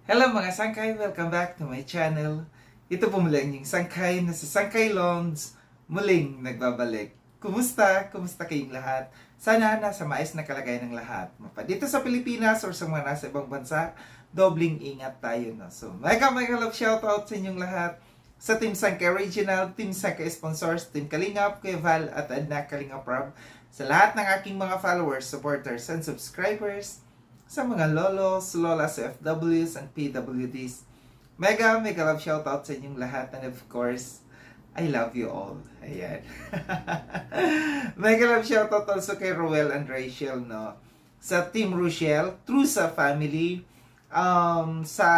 Hello mga sangkay! Welcome back to my channel. Ito po muli ang inyong sangkay na sa Sangkay Loans muling nagbabalik. Kumusta? Kumusta kayong lahat? Sana nasa maayos na kalagayan ng lahat. Mapa dito sa Pilipinas or sa mga nasa ibang bansa, dobling ingat tayo. No? So, mega love shoutout sa inyong lahat. Sa Team Sangkay Original, Team Sangkay Sponsors, Team Kalingap, Kuya Val at Adna Kalingap Rob. Sa lahat ng aking mga followers, supporters, and subscribers, sa mga lolos, lolas, FWs, and PWDs. Mega love shoutout sa inyong lahat. And of course, I love you all. Ayan. Mega love shoutout also kay Roel and Rachel, no? Sa Team Rochelle, True sa Family, sa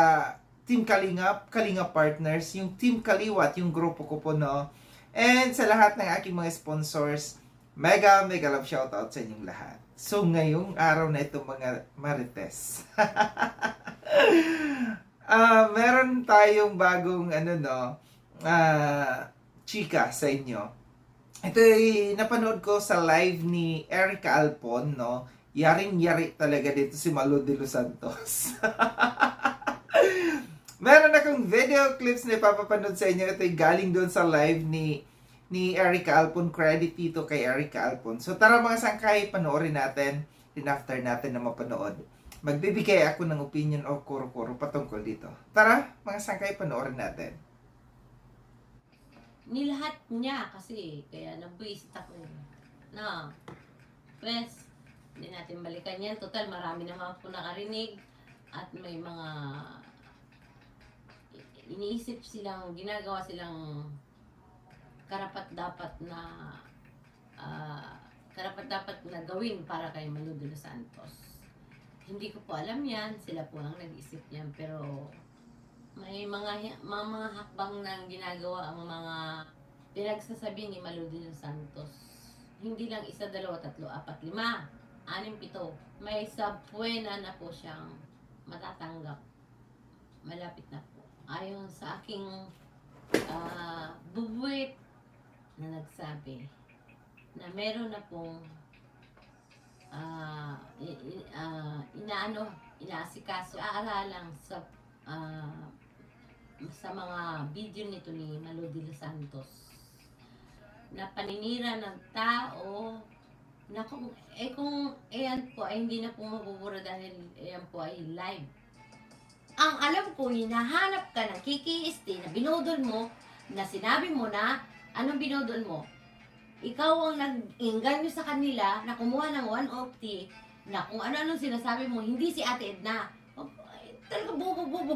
Team Kalingap, Kalingap Partners, yung Team Kaliwat, yung grupo ko po, no? And sa lahat ng aking mga sponsors, mega love shoutout sa inyong lahat. So, ngayong araw na ito mga Marites. Meron tayong bagong chika sa inyo. Ito ay napanood ko sa live ni Erica Alpon, no? Yaring-yari talaga dito si Malo de los Santos. Meron akong video clips na ipapapanood sa inyo. Ito ay galing doon sa live ni Erica Alpon. Credit dito kay Erica Alpon. So tara mga sangkay, panoorin natin. Din after natin na mapanood, magbibigay ako ng opinion o kuro-kuro patungkol dito. Tara mga sangkay, panoorin natin. Nilahat niya kasi, kaya nabwisit ako na, pues, hindi natin balikan yan. Total, marami naman po nakarinig at may mga iniisip silang, ginagawa silang karapat-dapat na gawin para kay Malo de los Santos. Hindi ko po alam yan, sila po ang nag-isip yan, pero may mga hakbang na ginagawa ang mga pinagsasabi ni Malo de los Santos. Hindi lang 1, 2, 3, 4, 5, 6, 7. May sabpuena na po siyang matatanggap. Malapit na po. Ayon sa aking bubuit na nagsabi na meron na pong inaasikaso, aaralang sa mga video nito ni Malo de los Santos na paninira ng tao na kung ayan po ay hindi na po mabubura dahil ayan po ay live. Ang alam ko, hinahanap ka ng kikiiste na binudol mo, na sinabi mo na anong binudol mo? Ikaw ang nag-inganyo sa kanila na kumuha ng 150 na kung ano-ano sinasabi mo, hindi si Ate Edna. Talaga bobo.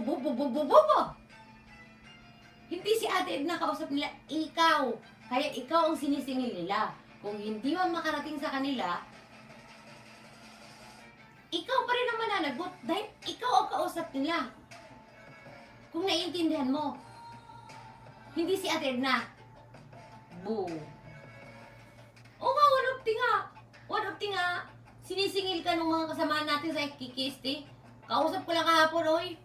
Hindi si Ate Edna kausap nila, ikaw. Kaya ikaw ang sinisingil nila. Kung hindi man makarating sa kanila, ikaw pa rin ang mananagot dahil ikaw ang kausap nila. Kung naiintindihan mo, hindi si Ate Edna. Boo. O nga, 150 nga. Sinisingil ka ng mga kasamahan natin sa kikiste. Kausap ko lang kahapon, oy.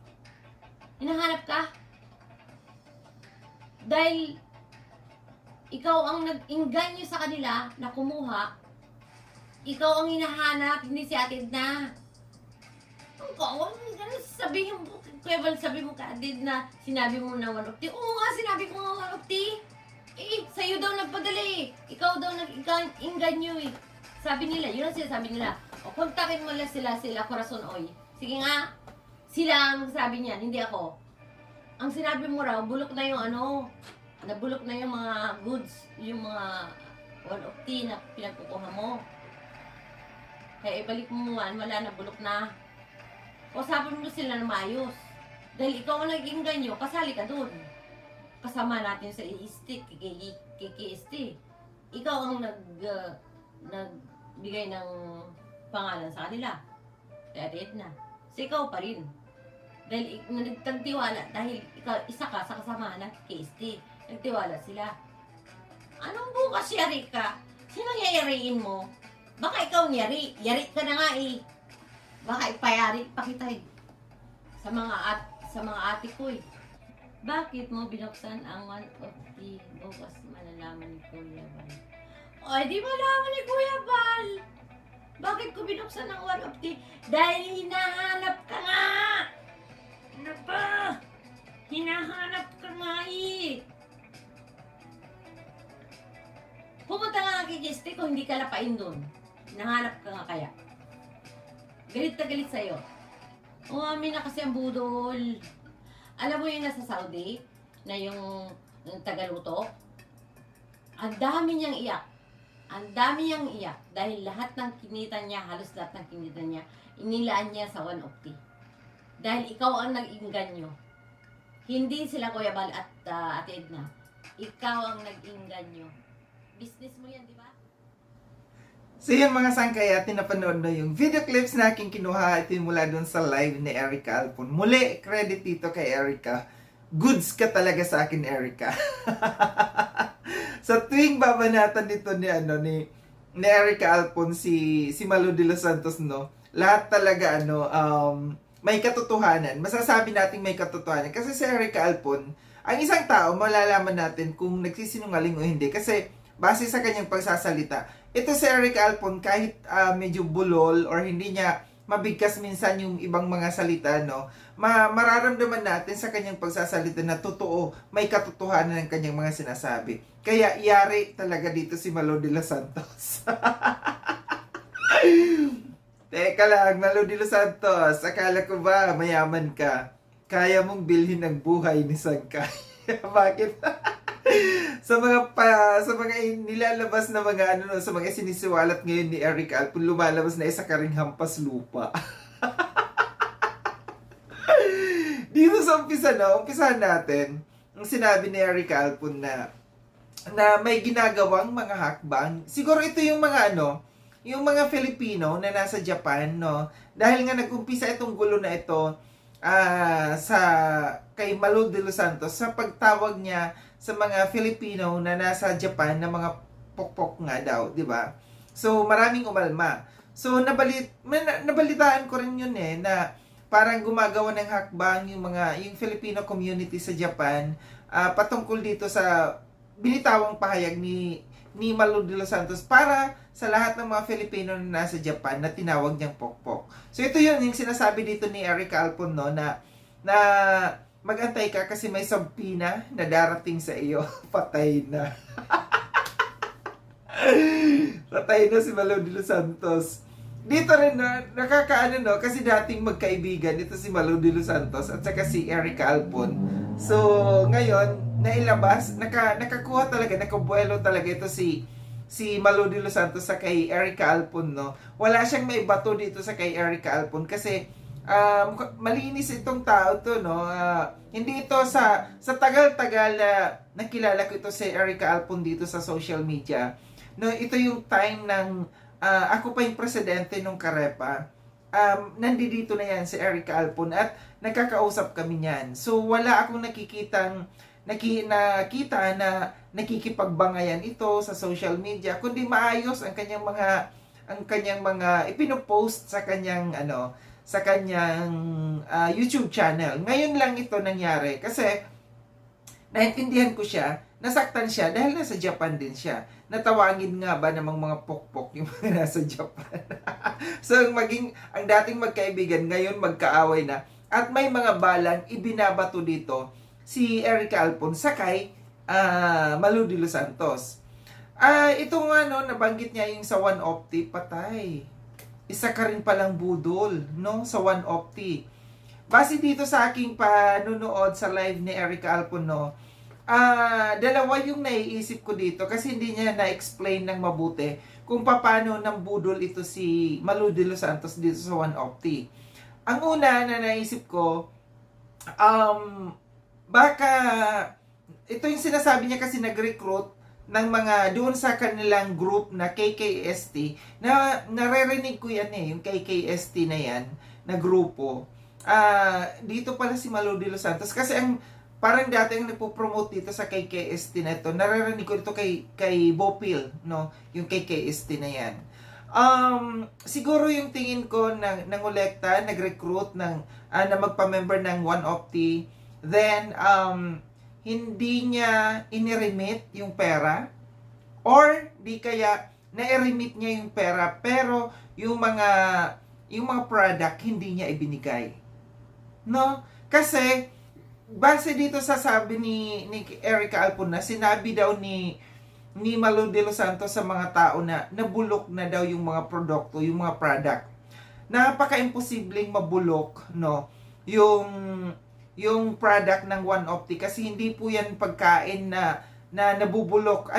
Hinahanap ka. Dahil ikaw ang nag-inganyo sa kanila na kumuha. Ikaw ang hinahanap, hindi si Ate Edna. Sabihin mo, Kuya Val, sabi mo ka, Ate Edna, sinabi mo na 150. Oo nga, sinabi ko nga 150. Sa'yo daw nagpadala eh. Ikaw daw nag-inganyo eh. Sabi nila, yun ang sinasabi nila. O, kontakin mo lang sila, Corazon Oy. Sige nga, sila ang sabi niyan, hindi ako. Ang sinabi mo raw, bulok na yung nabulok na yung mga goods, yung mga 150 na pinagkukuha mo. Kaya ibalik mo man, wala na, bulok na. O sabi mo sila na maayos. Dahil ikaw ang nag-inganyo, kasali ka dun. Kasama natin sa KKST. Ikaw ang nagbigay ng pangalan sa kanila. Kaya Ate Edna. So ikaw pa rin. Dahil nagtiwala, dahil ikaw isa ka sa kasama ng KKST. Nagtiwala sila. Anong bukas yari ka? Sinong yayariin mo? Baka ikaw yari. Yari ka na nga eh. Baka ipayari pa kita eh. Sa mga ate ko eh. Bakit mo binuksan ang 150? Bukas malalaman ni Kuya Val. O, di malaman ni Kuya Val. Bakit ko binuksan ang 150? Dahil hinahanap ka nga. ko hindi ka lapain dun. Nahanap ka nga kaya. Galit na galit sa'yo. Umamin na kasi ang budol. Alam mo yung nasa Saudi, na yung tagaluto? Ang dami niyang iyak. Ang dami niyang iyak. Dahil lahat ng kinita niya, halos lahat ng kinita niya, inilaan niya sa 150. Dahil ikaw ang nag-inganyo. Hindi sila Kuya Bal at Ate Edna. Ikaw ang nag-inganyo. Business mo yan, di ba? So yun mga sangkay, at napanood na yung video clips na aking kinuha. Ito yung mula dun sa live ni Erica Alpon. Muli, credit dito kay Erica. Goods ka talaga sa akin, Erica. Sa tuwing babanatan dito ni Erica Alpon, si Malu de los Santos, no? Lahat talaga, may katotohanan. Masasabi natin may katotohanan. Kasi si Erica Alpon, ang isang tao, malalaman natin kung nagsisinungaling o hindi. Kasi, base sa kanyang pagsasalita, ito si Erica Alpon, kahit medyo bulol or hindi niya mabigkas minsan yung ibang mga salita, no? Mararamdaman natin sa kanyang pagsasalita na totoo, may katotohanan ng kanyang mga sinasabi. Kaya, iyari talaga dito si Malu de los Santos. Teka lang, Malu de los Santos, akala ko ba mayaman ka? Kaya mong bilhin ang buhay ni Sangkay. Bakit? sa mga nilalabas na mga sa mga sinisiwalat ngayon ni Eric Alpon, lumalabas na isa ka ring hampas lupa. Dito sa umpisahan natin, ang sinabi ni Eric Alpon na may ginagawang mga hakbang. Siguro ito yung mga yung mga Filipino na nasa Japan, no? Dahil nga nag-umpisa itong gulo na ito kay Malu de los Santos sa pagtawag niya sa mga Filipino na nasa Japan na mga pokpok nga daw, di ba? So, maraming umalma. So, nabalitaan ko rin yun na parang gumagawa ng hakbang yung Filipino community sa Japan patungkol dito sa binitawang pahayag ni Malu de los Santos para sa lahat ng mga Filipino na nasa Japan na tinawag niyang pokpok. So ito yun, yung sinasabi dito ni Erica Alpon, no, na mag-antay ka kasi may sampina na darating sa iyo. Patay na. Patay na si Malu de los Santos. Dito rin nakakaano, no, kasi dating magkaibigan ito si Malu de los Santos at saka si Erica Alpon. So ngayon nailabas, nakakuha talaga, nakabuelo talaga ito si Malu de los Santos sa kay Erica Alpon, no. Wala siyang may bato dito sa kay Erica Alpon kasi malinis itong tao to, no. Hindi ito sa tagal-tagal na nakilala ko ito si Erica Alpon dito sa social media. No, ito yung time ng ako pa yung presidente nung Carepa. Nandito na yan si Erica Alpon at nagkakausap kami niyan. So wala akong nakita na nakikipagbangayan ito sa social media, kundi maayos ang kanyang mga ipinopost sa kanyang YouTube channel. Ngayon lang ito nangyari kasi naintindihan ko siya, nasaktan siya dahil nasa Japan din siya. Natawagin nga ba namang mga pokpok yung mga nasa Japan? So ang dating magkaibigan ngayon magkaaway na at may mga balang ibinabato dito si Erica Alpon sakay Malu de los Santos. Ito nga, no, nabanggit niya yung sa 150, patay. Isa ka rin palang budol, no, sa 150. Base dito sa aking panunood sa live ni Erica Alpon, no, dalawa yung naiisip ko dito kasi hindi niya na-explain ng mabuti kung paano ng budol ito si Malu de los Santos dito sa 150. Ang una na naisip ko, baka ito yung sinasabi niya kasi nag-recruit ng mga doon sa kanilang group na KKST na naririnig ko yan yung KKST na yan na grupo. Dito pala si Malu de los Santos kasi ang parang dati ang nagpo-promote dito sa KKST na ito, naririnig ko ito kay Bopil, no, yung KKST na yan. Siguro yung tingin ko nangolekta, nag-recruit na magpa-member ng 150. Then, hindi niya iniremit yung pera or di kaya na-remit niya yung pera pero yung mga product hindi niya ibinigay. No? Kasi, base dito sa sabi ni Erica Alpon na sinabi daw ni ni Malo de los Santos sa mga tao na nabulok na daw yung mga produkto, yung mga product. Napaka-imposibleng mabulok, no, yung product ng One Opti kasi hindi po yan pagkain na nabubulok.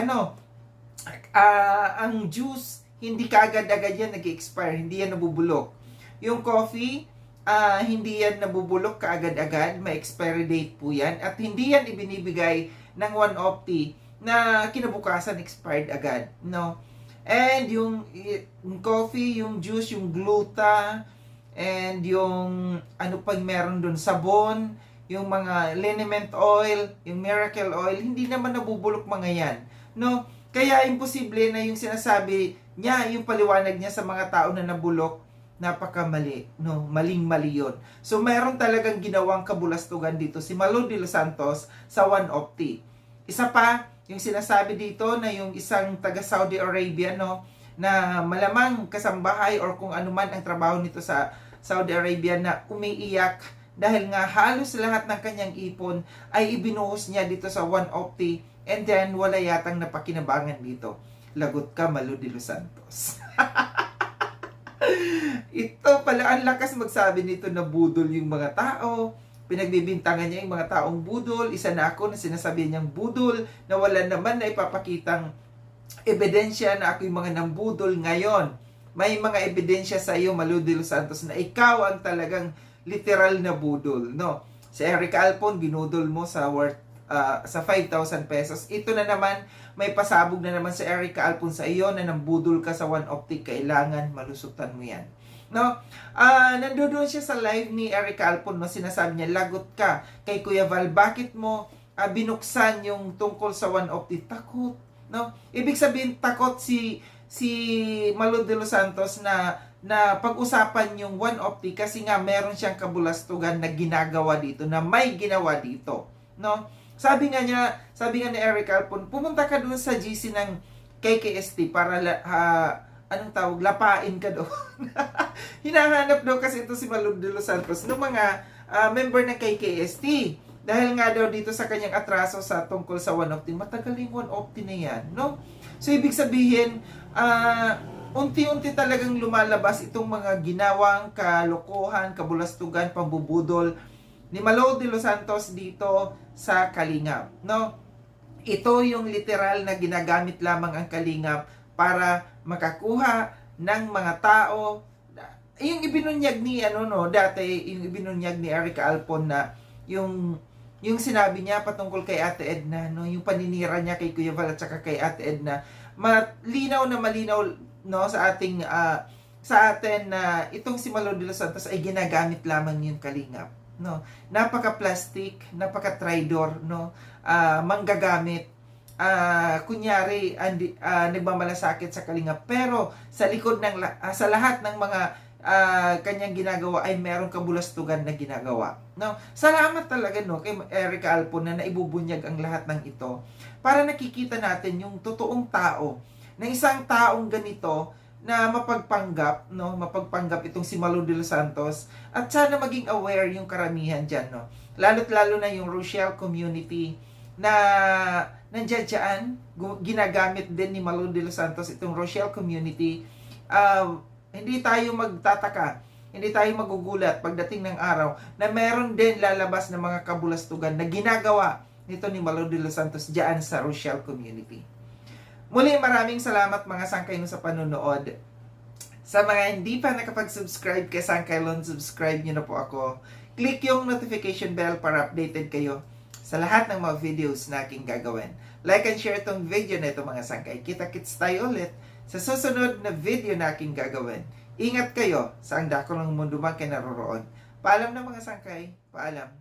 Ang juice, hindi kaagad-agad yan nag-expire, hindi yan nabubulok. Yung coffee, hindi yan nabubulok kaagad-agad, may expiry date po yan. At hindi yan ibinibigay ng One Opti na kinabukasan expired agad, no? And yung coffee, yung juice, yung gluta, and yung ano pang meron dun, sabon, yung mga liniment oil, yung miracle oil, hindi naman nabubulok mga yan, no? Kaya imposible na yung sinasabi niya, yung paliwanag niya sa mga tao na nabulok, napakamali, no? Maling-mali yun. So, mayroon talagang ginawang kabulastugan dito si Malo de los Santos sa One Opti. Isa pa, yung sinasabi dito na yung isang taga Saudi Arabia, no, na malamang kasambahay or kung ano man ang trabaho nito sa Saudi Arabia na umiiyak dahil nga halos lahat ng kanyang ipon ay ibinuhos niya dito sa One Opti and then wala yatang napakinabangan dito. Lagot ka, Malo de los Santos. Ito pala, ang lakas magsabi nito na budol yung mga tao. Pinagbibintangan niya yung mga taong budol. Isa na ako na sinasabi niyang budol na wala naman na ipapakitang ebidensya na ako yung mga nambudol ngayon. May mga ebidensya sa iyo, Malo de los Santos, na ikaw ang talagang literal na budol, no? Si Eric Alpon, binudol mo sa worth sa 5,000 pesos. Ito na naman, may pasabog na naman si Eric Alpon sa iyo na nambudol ka sa One Opti. Kailangan malusutan mo yan, no? Nandoon siya sa live ni Eric Alpon, no? Sinasabi niya, lagot ka kay Kuya Val, bakit mo binuksan yung tungkol sa One Opti? Takot, no? Ibig sabihin, takot si Malo de los Santos na pag-usapan yung One Opti kasi nga meron siyang kabulastugan na ginagawa dito, na may ginawa dito, no? Sabi nga ni Eric Alpon, pumunta ka doon sa GC ng KKST para anong tawag, lapain ka doon. Hinahanap daw kasi ito si Malo de los Santos ng mga member ng KKST. Dahil nga daw dito sa kanyang atraso sa tungkol sa One Opti, matagal yung One Opti na yan, no? So, ibig sabihin, unti-unti talagang lumalabas itong mga ginawang kalokohan, kabulastugan, pambubudol ni Malo de los Santos dito sa Kalingap, no? Ito yung literal na ginagamit lamang ang Kalingap para makakuha ng mga tao. Yung ibinunyag ni dati yung ibinunyag ni Eric Alpon na yung sinabi niya patungkol kay Ate Edna, no, yung paninira niya kay Kuya Val at saka kay Ate Edna, malinaw, no, sa atin na itong si Malo de los Santos ay ginagamit lamang yung Kalingap, no? Napaka-plastic, napaka-traidor, no? Manggagamit. Kunyari nagmamalasakit sa Kalingap, pero sa likod ng sa lahat ng mga kanyang ginagawa ay merong kabulastugan na ginagawa, no? Salamat talaga, no, kay Eric Alpon na naibubunyag ang lahat ng ito para nakikita natin yung totoong tao, na isang taong ganito na mapagpanggap, no, mapagpanggap itong si Malo de los Santos, at sana maging aware yung karamihan dyan, no, lalo't lalo na yung Rochelle community na nandiyan, ginagamit din ni Malo de los Santos itong Rochelle community. Hindi tayo magtataka, hindi tayo magugulat pagdating ng araw na meron din lalabas na mga kabulastugan na ginagawa nito ni Malo de los Santos diyan sa Rochelle community. Muli, maraming salamat mga sangkay sa panonood. Sa mga hindi pa nakapag-subscribe kay Sangkaylon, subscribe nyo na po ako. Click yung notification bell para updated kayo sa lahat ng mga videos na aking gagawin. Like and share itong video na ito mga sangkay. Kita-kits tayo ulit sa susunod na video na aking gagawin. Ingat kayo sa ang dako ng mundo man kayo naroroon. Paalam na mga sangkay. Paalam.